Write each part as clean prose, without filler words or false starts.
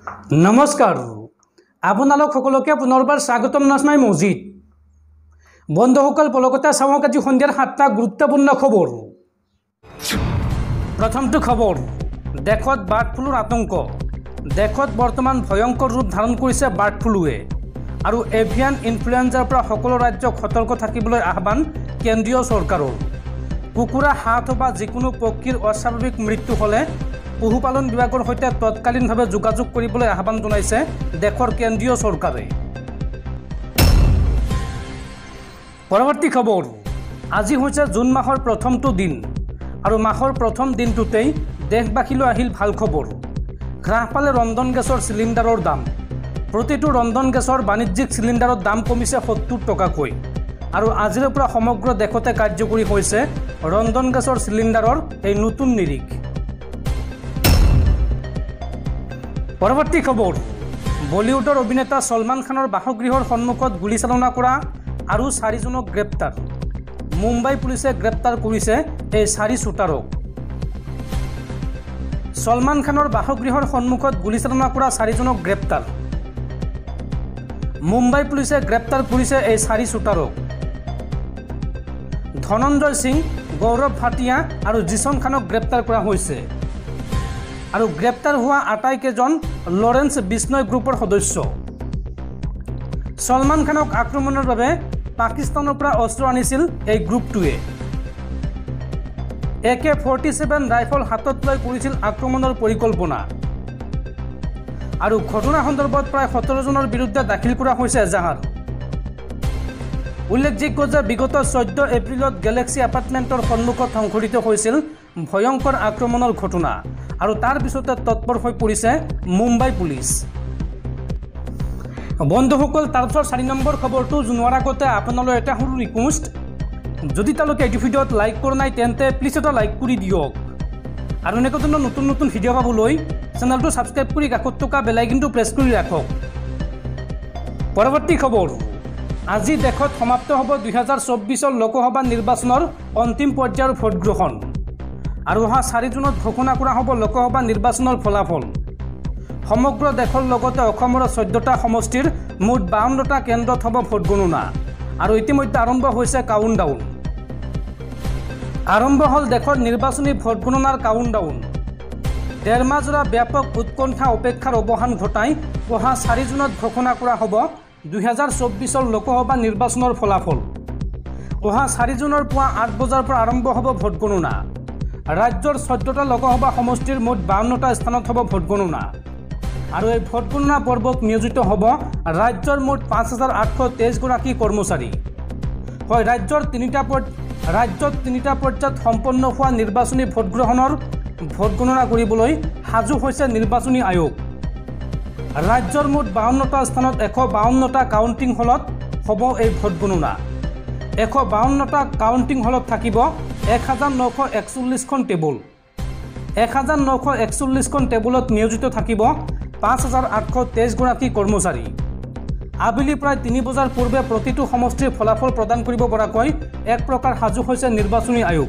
নমস্কাৰ আপোনালোক সকলোকে পুনৰবাৰ স্বাগতম নাজমাই মজিদ বন্ধুসকল পলকতে চাওক আজি সন্ধিয়াৰ 7টা গুৰুত্বপূৰ্ণ খবৰ প্ৰথমটো খবৰ দেখত বাৰ্ড ফ্লুৰ আতংক দেখত বৰ্তমান ভয়ংকৰ ৰূপ ধাৰণ কৰিছে বাৰ্ড ফ্লুৱে আৰু এভিয়ান ইনফ্লুৱেঞ্জাৰ পৰা সকলো ৰাজ্যক সতৰ্ক থাকিবলৈ আহ্বান কেন্দ্ৰীয় চৰকাৰৰ কুকুৰা হাত বা যিকোনো পক্ষীৰ অস্বাভাৱিক মৃত্যু হলে পশুপালন বিভাগৰ সৈতে তৎকালীনভাৱে যোগাযোগ কৰিবলৈ আহ্বান জনাইছে দেশৰ কেন্দ্ৰীয় চৰকাৰে পৰৱৰ্তী খবৰ আজি হৈছে জুন মাহৰ প্ৰথমটো দিন আৰু মাহৰ প্ৰথম দিনটোতেই দেশবাসীলৈ আহিল ভাল খবৰ হ্ৰাস পালে ৰন্ধন গেছৰ চিলিণ্ডাৰৰ দাম প্ৰতিটো ৰন্ধন গেছৰ বাণিজ্যিক চিলিণ্ডাৰৰ দাম কমিছে 70 টকাকৈ আৰু আজিৰ পৰা সমগ্ৰ দেশতে কাৰ্যকৰী হৈছে ৰন্ধন গেছৰ চিলিণ্ডাৰৰ এই নতুন নিৰিখ পৰৱৰ্তী খবৰ বলিউডৰ অভিনেতা সলমান খানৰ বাসগৃহৰ সন্মুখত গুলীচালনা কৰা আৰু 4জনক গ্ৰেপ্তাৰ মুম্বাই পুলিচে গ্ৰেপ্তাৰ কৰিছে এই 4 শ্বুটাৰক সলমান খানৰ বাসগৃহৰ সন্মুখত গুলীচালনা কৰা 4জনক গ্ৰেপ্তাৰ মুম্বাই পুলিচে গ্ৰেপ্তাৰ কৰিছে এই 4 শ্বুটাৰক ধনঞ্জয় সিং গৌৰৱ ভাটিয়া আৰু জিছন খানক গ্ৰেপ্তাৰ কৰা হৈছে আৰু গ্ৰেপ্তাৰ হোৱা আটাইকেইজন লৰেন্স বিষ্ণয় গ্ৰুপৰ সদস্য সলমান খানক আক্ৰমণৰ বাবে পাকিস্তানৰ পৰা অস্ত্ৰ আনিছিল এই গ্ৰুপটোৱে AK-47 ৰাইফল হাতত লৈ কৰিছিল আক্ৰমণৰ পৰিকল্পনা আৰু ঘটনা সন্দৰ্ভত প্ৰায় 17 জনৰ বিৰুদ্ধে দাখিল কৰা হৈছে এজাহাৰ উল্লেখযোগ্য যে বিগত 14 এপ্ৰিলত গেলেক্সি এপাৰ্টমেণ্টৰ সন্মুখত সংঘটিত হৈছিল ভয়ংকৰ আক্ৰমণৰ ঘটনা আৰু তাৰ পিছতে তৎপৰ হৈ পৰিছে মুম্বাই পুলিচ বন্ধুসকল তাৰপিছত 4 নম্বৰ খবৰটো জনোৱাৰ আগতে আপোনালৈ এটা সৰু ৰিকুৱেষ্ট যদি তালোকে এই ভিডিঅ'ত লাইক কৰা নাই তেন্তে প্লিজ এটা লাইক কৰি দিয়ক আৰু এনেকুৱা ধৰণৰ নতুন নতুন ভিডিঅ' পাবলৈ চেনেলটো সাবস্ক্ৰাইব কৰি কাষত থকা বেল আইকনটো প্ৰেছ কৰি ৰাখক পৰৱৰ্তী খবৰ আজি দেশত সমাপ্ত হ'ব 2024 লোকসভা নিৰ্বাচনৰ অন্তিম পৰ্যায়ৰ ভোট গ্ৰহণ আৰু অহা 4 জুনত ঘোষণা কৰা হ'ব লোকসভা নিৰ্বাচনৰ ফলাফল সমগ্ৰ দেশৰ লগতে অসমৰ 14টা সমষ্টিৰ মুঠ 52টা কেন্দ্ৰত হ'ব ভোট গণনা আৰু ইতিমধ্যে আৰম্ভ হৈছে কাউণ্টডাউন আৰম্ভ হ'ল দেশৰ নিৰ্বাচনী ভোট গণনাৰ কাউণ্টডাউন ডেৰ মাহজোৰা ব্যাপক উৎকণ্ঠা অপেক্ষাৰ অৱসান ঘটাই অহা 4 জুনত ঘোষণা কৰা হ'ব 2024 লোকসভা নিৰ্বাচনৰ ফলাফল অহা 4 জুনৰ পুৱা 8 বজাৰ পৰা আৰম্ভ হ'ব ভোট গণনা ৰাজ্যৰ 14টা লোকসভা সমষ্টিৰ মুঠ 52টা স্থানত হ'ব ভোট গণনা আৰু এই ভোট গণনা পৰ্বত নিয়োজিত হ'ব ৰাজ্যৰ মুঠ 5823 গৰাকী কৰ্মচাৰী হয় ৰাজ্যৰ 3টা পৰ্যায়ত সম্পন্ন হোৱা নিৰ্বাচনী ভোট গ্ৰহণৰ ভোট গণনা কৰিবলৈ সাজু হৈছে নিৰ্বাচনী আয়োগ ৰাজ্যৰ মুঠ 52টা স্থানত 152টা কাউণ্টিং হলত হ'ব এই ভোট গণনা 152টা কাউণ্টিং হলত থাকিব 1941খন টেবুল 1941খন টেবুলত নিয়োজিত থাকিব 5823 গৰাকী কৰ্মচাৰী আবেলি প্ৰায় 3 বজাৰ পূৰ্বে প্ৰতিটো সমষ্টিৰ ফলাফল প্ৰদান কৰিব পৰাকৈ এক প্ৰকাৰ সাজু হৈছে নিৰ্বাচনী আয়োগ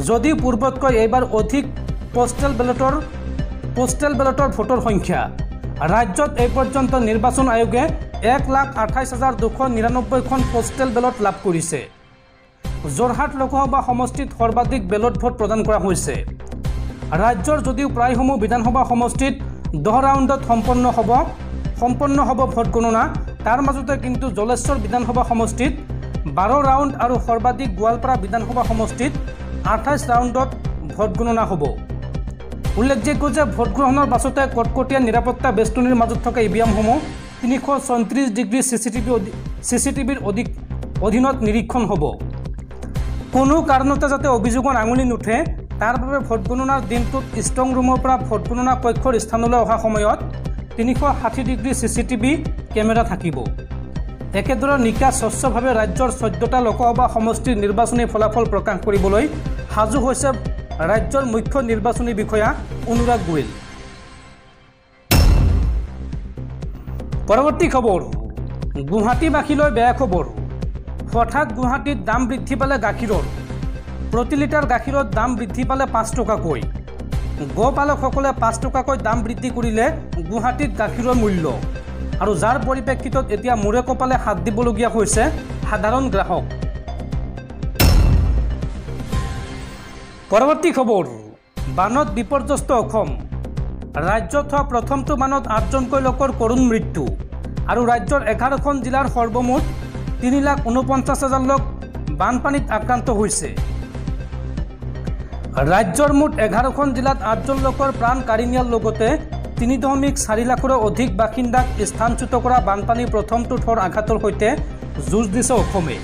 যদি পূৰ্বতকৈ এইবাৰ অধিক পোষ্টেল বেলটৰ ভোটৰ সংখ্যা ৰাজ্যত এই পৰ্যন্ত নিৰ্বাচন আয়োগে 1,28,299খন পোষ্টেল বেলট লাভ কৰিছে যোৰহাট লোকসভা সমষ্টিত সৰ্বাধিক বেলট ভোট প্ৰদান কৰা হৈছে ৰাজ্যৰ যদিও প্ৰায়সমূহ বিধানসভা সমষ্টিত 10 ৰাউণ্ডত সম্পন্ন হ'ব ভোট গণনা তাৰ মাজতে কিন্তু জলেশ্বৰ বিধানসভা সমষ্টিত 12 ৰাউণ্ড আৰু সৰ্বাধিক গোৱালপাৰা বিধানসভা সমষ্টিত 28 ৰাউণ্ডত ভোট গণনা হ'ব উল্লেখযোগ্য যে ভোট গ্ৰহণৰ পাছতে কটকটীয়া নিৰাপত্তা বেষ্টনীৰ মাজত থকা ইভিএমসমূহ 334 ডিগ্ৰী চিচিটিভিৰ অধীনত নিৰীক্ষণ হ'ব কোনো কাৰণতে যাতে অভিযোগৰ আঙুলি নুঠে তাৰ বাবে ভোট গণনাৰ দিনটোত ষ্ট্ৰং ৰুমৰ পৰা ভোট গণনা কক্ষৰ স্থানলৈ অহা সময়ত 360 ডিগ্ৰী চিচিটিভি কেমেৰা থাকিব একেদৰে নিকা স্বচ্ছভাৱে ৰাজ্যৰ 14টা লোকসভা সমষ্টিৰ নিৰ্বাচনী ফলাফল প্ৰকাশ কৰিবলৈ সাজু হৈছে ৰাজ্যৰ মুখ্য নিৰ্বাচনী বিষয়া অনুৰাগ গোৱেল পৰৱৰ্তী খবৰ গুৱাহাটীবাসীলৈ বেয়া খবৰ হঠাৎ গুৱাহাটীত দাম বৃদ্ধি পালে গাখীৰৰ প্ৰতি লিটাৰ গাখীৰৰ দাম বৃদ্ধি পালে 5 টকাকৈ গোপালকসকলে 5 টকাকৈ দাম বৃদ্ধি কৰিলে গুৱাহাটীত গাখীৰৰ মূল্য আৰু যাৰ পৰিপ্ৰেক্ষিতত এতিয়া মূৰে কপালে হাত দিবলগীয়া হৈছে সাধাৰণ গ্ৰাহক। পৰৱৰ্তী খবৰ, বানত বিপৰ্যস্ত অসম। ৰাজ্যত হোৱা প্ৰথমটো বানত 8জনকৈ লোকৰ কৰুণ মৃত্যু আৰু ৰাজ্যৰ 11খন জিলাৰ সৰ্বমুঠ 3,49,000 লোক বানপানীত আক্ৰান্ত হৈছে। ৰাজ্যৰ মুঠ 11খন জিলাত 8জন লোকৰ প্ৰাণ কাঢ়ি নিয়াৰ লগতে 3.4 লাখৰো অধিক বাসিন্দাক স্থানচ্যুত কৰা বানপানীৰ প্ৰথমটো ঠৰ আঘাতৰ সৈতে যুঁজ দিছে অসমে।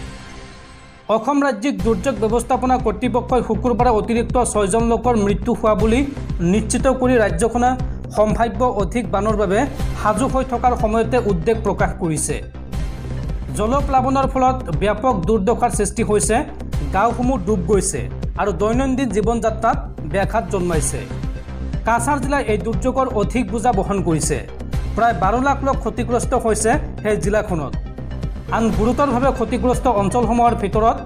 অসম ৰাজ্যিক দুৰ্যোগ ব্যৱস্থাপনা কৰ্তৃপক্ষই শুকুৰবাৰে অতিৰিক্ত 6জন লোকৰ মৃত্যু হোৱা বুলি নিশ্চিত কৰি ৰাজ্যখনে সম্ভাৱ্য অধিক বানৰ বাবে সাজু হৈ থকাৰ সময়তে উদ্বেগ প্ৰকাশ কৰিছে। জলপ্লাৱনৰ ফলত ব্যাপক দুৰ্দশাৰ সৃষ্টি হৈছে, গাঁওসমূহ ডুব গৈছে আৰু দৈনন্দিন জীৱন যাত্ৰাত ব্যাঘাত জন্মাইছে। কাছাৰ জিলাই এই দুৰ্যোগৰ অধিক বোজা বহন কৰিছে। প্ৰায় 12 লাখ লোক ক্ষতিগ্ৰস্ত হৈছে সেই জিলাখনত। আন গুৰুতৰভাৱে ক্ষতিগ্ৰস্ত অঞ্চলসমূহৰ ভিতৰত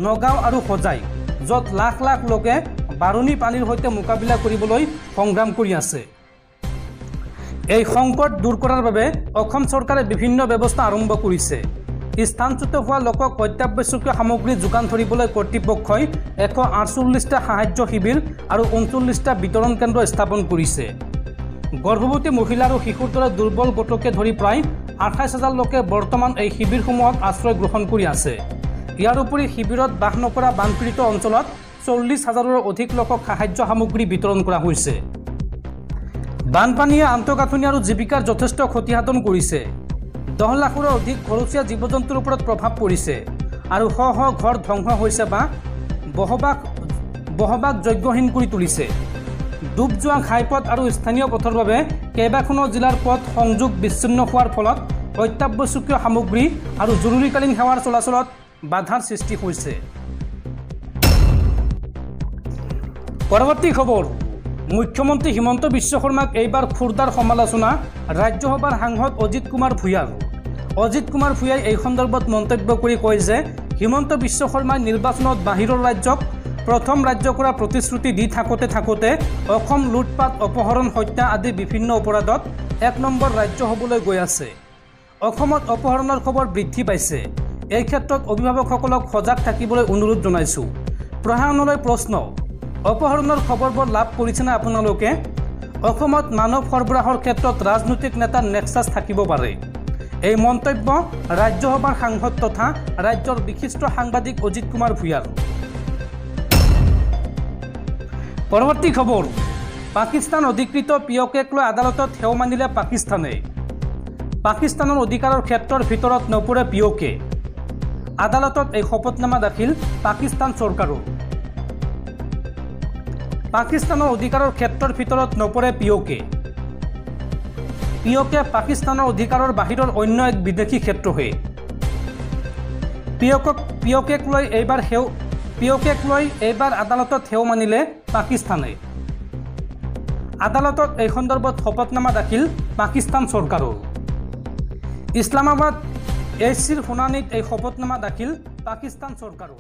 নগাঁও আৰু হোজাই, য'ত লাখ লাখ লোকে বাৰণি পানীৰ সৈতে মোকাবিলা কৰিবলৈ সংগ্ৰাম কৰি আছে। এই সংকট দূৰ কৰাৰ বাবে অসম চৰকাৰে বিভিন্ন ব্যৱস্থা আৰম্ভ কৰিছে। স্থানচ্যুত হোৱা লোকক অত্যাৱশ্যকীয় সামগ্ৰী যোগান ধৰিবলৈ কৰ্তৃপক্ষই 148টা সাহায্য শিবিৰ আৰু 39টা বিতৰণ কেন্দ্ৰ স্থাপন কৰিছে। গৰ্ভৱতী মহিলা আৰু শিশুৰ দৰে দুৰ্বল গোটকে ধৰি প্ৰায় 28,000 লোকে বৰ্তমান এই শিবিৰসমূহত আশ্ৰয় গ্ৰহণ কৰি আছে। ইয়াৰ উপৰি শিবিৰত বাস নকৰা বানপীড়িত অঞ্চলত 40,000ৰো অধিক লোকক সাহায্য সামগ্ৰী বিতৰণ কৰা হৈছে। বানপানীয়ে আন্তঃগাঁথনি আৰু জীৱিকাৰ যথেষ্ট ক্ষতিসাধন কৰিছে। 10 লাখৰো অধিক ঘৰচীয়া জীৱ জন্তুৰ ওপৰত প্ৰভাৱ পৰিছে আৰু শ শ ঘৰ ধ্বংস হৈছে বা বহবাক যোগ্যহীন কৰি তুলিছে। ডুব যোৱা ঘাইপথ আৰু স্থানীয় পথৰ বাবে কেইবাখনো জিলাৰ পথ সংযোগ বিচ্ছিন্ন হোৱাৰ ফলত অত্যাৱশ্যকীয় সামগ্ৰী আৰু জৰুৰীকালীন সেৱাৰ চলাচলত বাধাৰ সৃষ্টি হৈছে। পৰৱৰ্তী খবৰ, মুখ্যমন্ত্ৰী হিমন্ত বিশ্ব শৰ্মাক এইবাৰ খুৰদাৰ সমালোচনা ৰাজ্যসভাৰ সাংসদ অজিত কুমাৰ ভূঞাৰ। অজিত কুমাৰ ভূঞাই এই সন্দৰ্ভত মন্তব্য কৰি কয় যে হিমন্ত বিশ্ব শৰ্মাই নিৰ্বাচনত বাহিৰৰ ৰাজ্যক প্ৰথম ৰাজ্য কৰা প্ৰতিশ্ৰুতি দি থাকোঁতে অসম লুটপাট, অপহৰণ, হত্যা আদি বিভিন্ন অপৰাধত 1 নম্বৰ ৰাজ্য হ'বলৈ গৈ আছে। অসমত অপহৰণৰ খবৰ বৃদ্ধি পাইছে। এই ক্ষেত্ৰত অভিভাৱকসকলক সজাগ থাকিবলৈ অনুৰোধ জনাইছোঁ। প্ৰশাসনলৈ প্ৰশ্ন, অপহৰণৰ খবৰবোৰ লাভ কৰিছেনে আপোনালোকে? অসমত মানৱ সৰবৰাহৰ ক্ষেত্ৰত ৰাজনৈতিক নেতাৰ নেক্সাছ থাকিব পাৰে। এই মন্তব্য ৰাজ্যসভাৰ সাংসদ তথা ৰাজ্যৰ বিশিষ্ট সাংবাদিক অজিত কুমাৰ ভূঞাৰ। পৰৱৰ্তী খবৰ, পাকিস্তান অধিকৃত পিঅ'কেক লৈ আদালতত সেও মানিলে পাকিস্তানে। পাকিস্তানৰ অধিকাৰৰ ক্ষেত্ৰৰ ভিতৰত নপৰে পিঅ'কে। আদালতত এই শপতনামা দাখিল পাকিস্তান চৰকাৰৰ। পাকিস্তানৰ অধিকাৰৰ ক্ষেত্ৰৰ ভিতৰত নপৰে পিঅ'কে। পিঅ'কে পাকিস্তানৰ অধিকাৰৰ বাহিৰৰ অন্য এক বিদেশী ক্ষেত্ৰহে। পিঅ'কেক লৈ এইবাৰ আদালতত সেও মানিলে পাকিস্তানে। আদালতত এই সন্দৰ্ভত শপতনামা দাখিল পাকিস্তান চৰকাৰৰ। ইছলামাবাদ এইচচিৰ শুনানিত এই শপতনামা দাখিল পাকিস্তান চৰকাৰৰ।